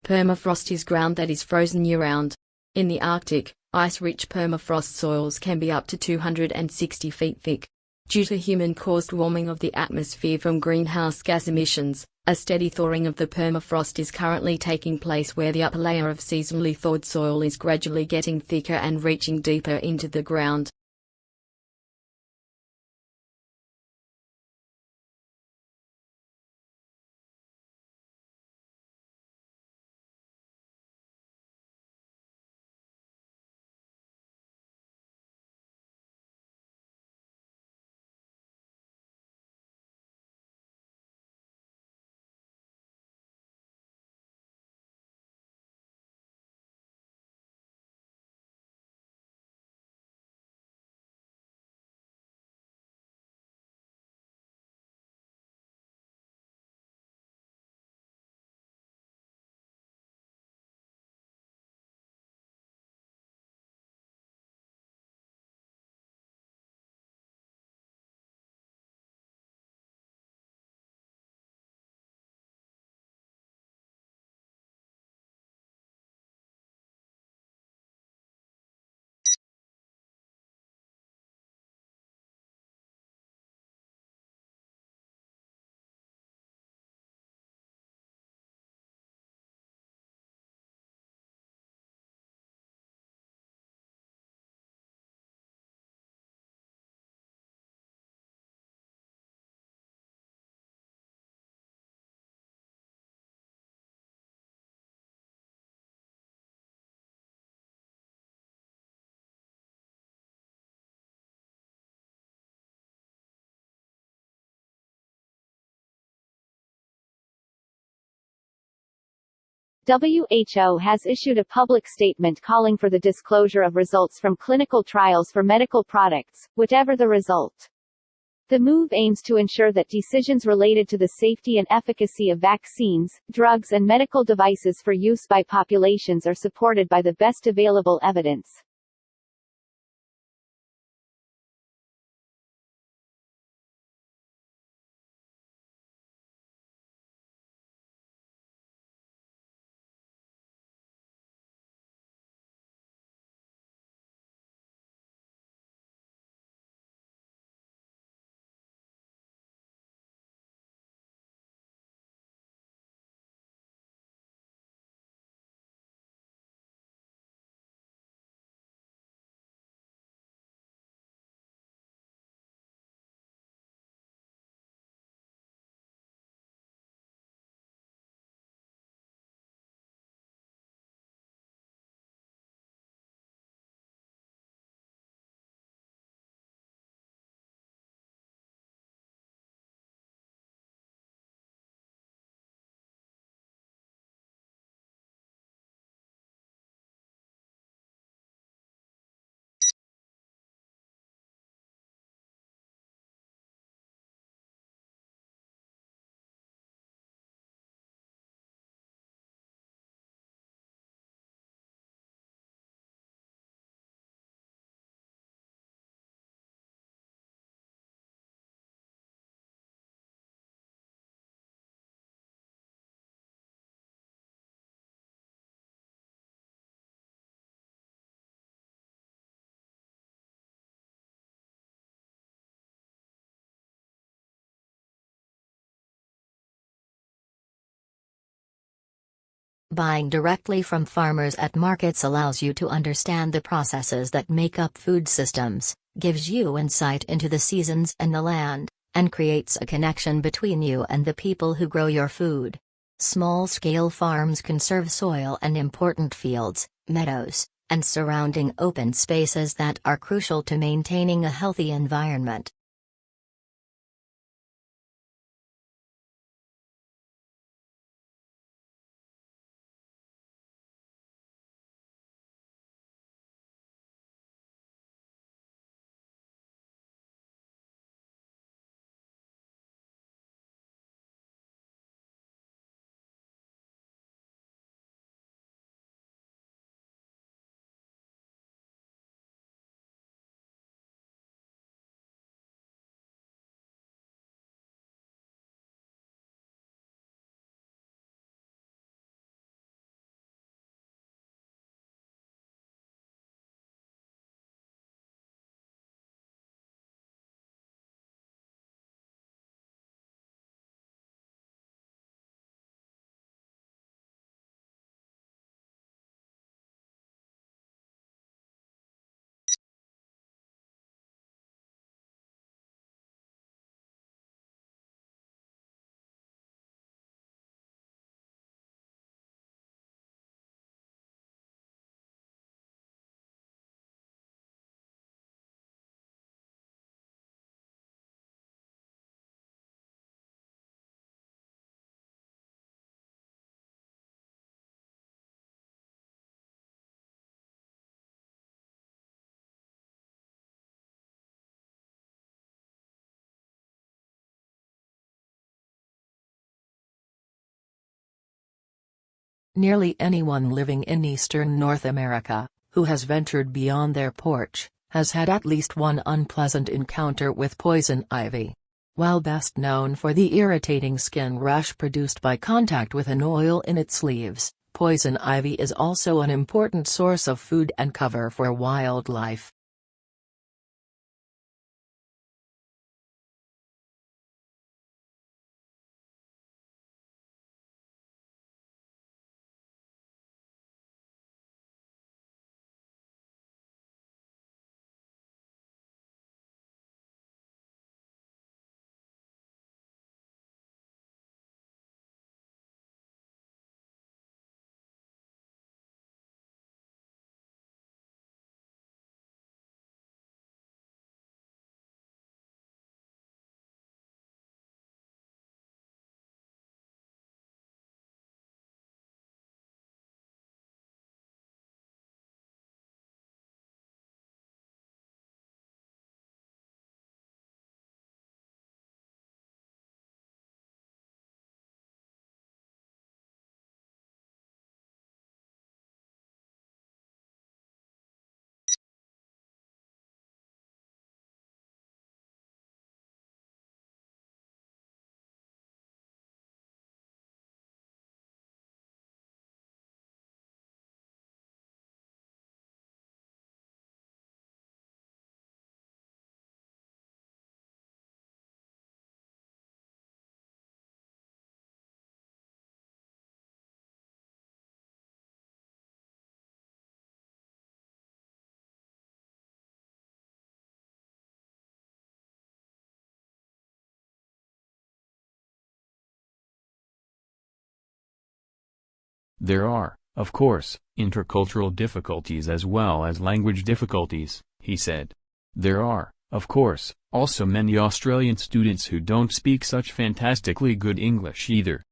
Permafrost is ground that is frozen year-round. In the Arctic, ice-rich permafrost soils can be up to 260 feet thick. Due to human-caused warming of the atmosphere from greenhouse gas emissions, a steady thawing of the permafrost is currently taking place where the upper layer of seasonally thawed soil is gradually getting thicker and reaching deeper into the ground. WHO has issued a public statement calling for the disclosure of results from clinical trials for medical products, whatever the result. The move aims to ensure that decisions related to the safety and efficacy of vaccines, drugs and medical devices for use by populations are supported by the best available evidence. Buying directly from farmers at markets allows you to understand the processes that make up food systems, gives you insight into the seasons and the land, and creates a connection between you and the people who grow your food. Small-scale farms conserve soil and important fields, meadows, and surrounding open spaces that are crucial to maintaining a healthy environment. Nearly anyone living in eastern North America, who has ventured beyond their porch, has had at least one unpleasant encounter with poison ivy. While best known for the irritating skin rash produced by contact with an oil in its leaves, poison ivy is also an important source of food and cover for wildlife. There are, of course, intercultural difficulties as well as language difficulties, he said. There are, of course, also many Australian students who don't speak such fantastically good English either.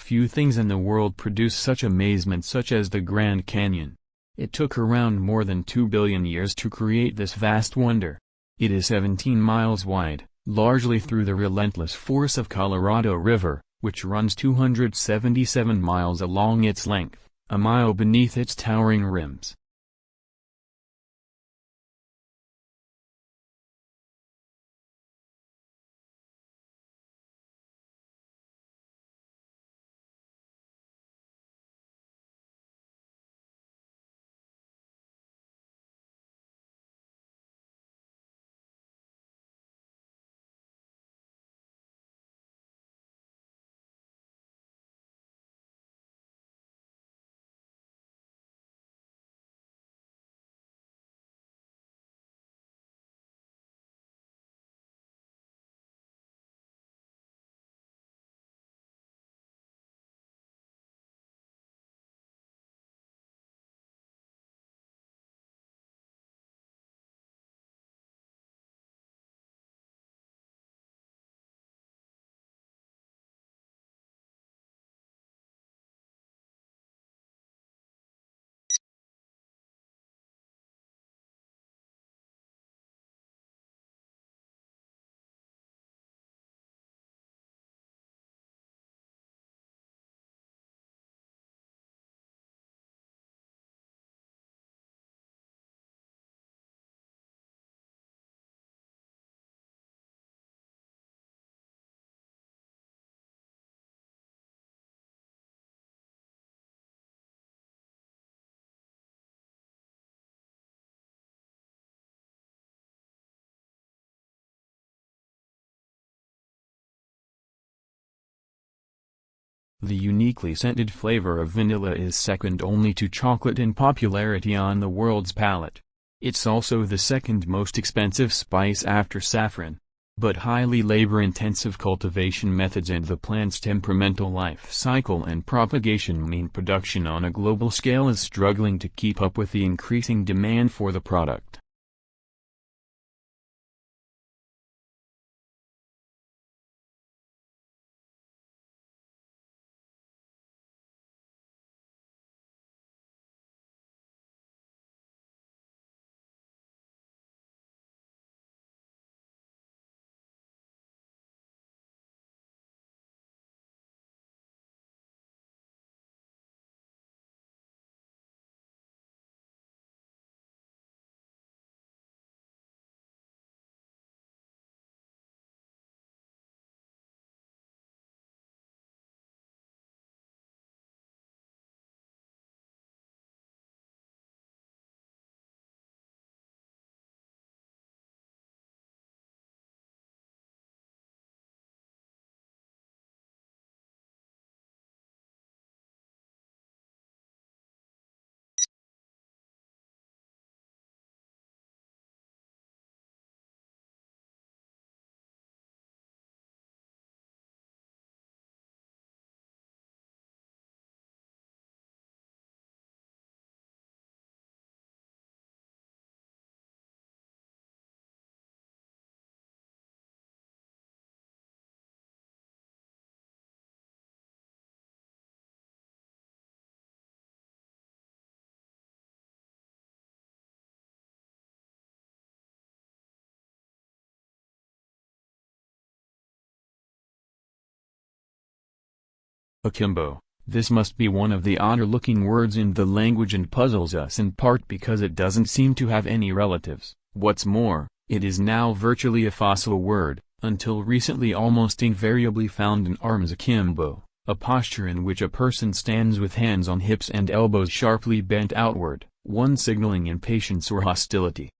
Few things in the world produce such amazement such as the Grand Canyon. It took around more than 2 billion years to create this vast wonder. It is 17 miles wide, largely through the relentless force of Colorado River, which runs 277 miles along its length, a mile beneath its towering rims. The uniquely scented flavor of vanilla is second only to chocolate in popularity on the world's palate. It's also the second most expensive spice after saffron. But highly labor-intensive cultivation methods and the plant's temperamental life cycle and propagation mean production on a global scale is struggling to keep up with the increasing demand for the product. Akimbo. This must be one of the odder-looking words in the language and puzzles us in part because it doesn't seem to have any relatives. What's more, it is now virtually a fossil word, until recently almost invariably found in arms akimbo, a posture in which a person stands with hands on hips and elbows sharply bent outward, one signaling impatience or hostility.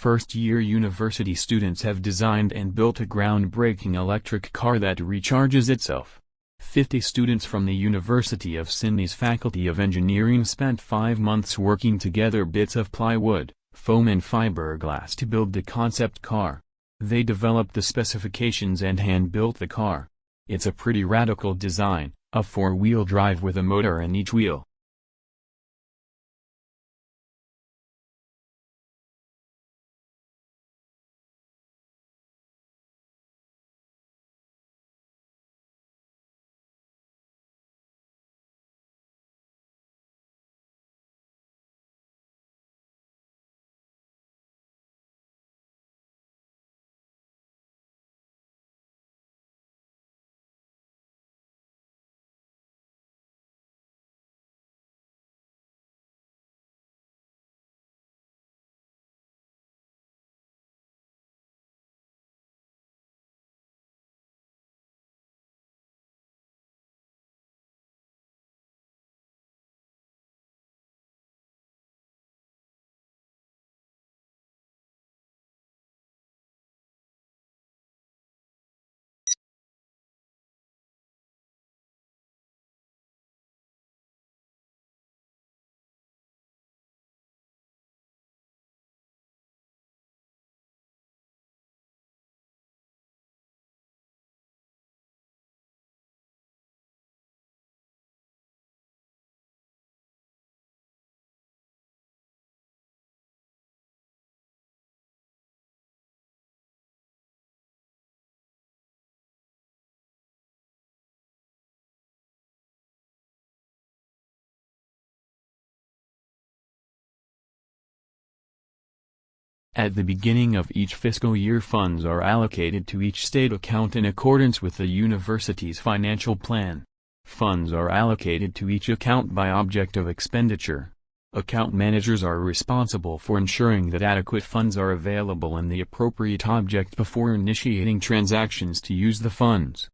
First-year university students have designed and built a groundbreaking electric car that recharges itself. 50 students from the University of Sydney's Faculty of Engineering spent 5 months working together bits of plywood, foam and fiberglass to build the concept car. They developed the specifications and hand-built the car. It's a pretty radical design, a 4-wheel drive with a motor in each wheel. At the beginning of each fiscal year, funds are allocated to each state account in accordance with the university's financial plan. Funds are allocated to each account by object of expenditure. Account managers are responsible for ensuring that adequate funds are available in the appropriate object before initiating transactions to use the funds.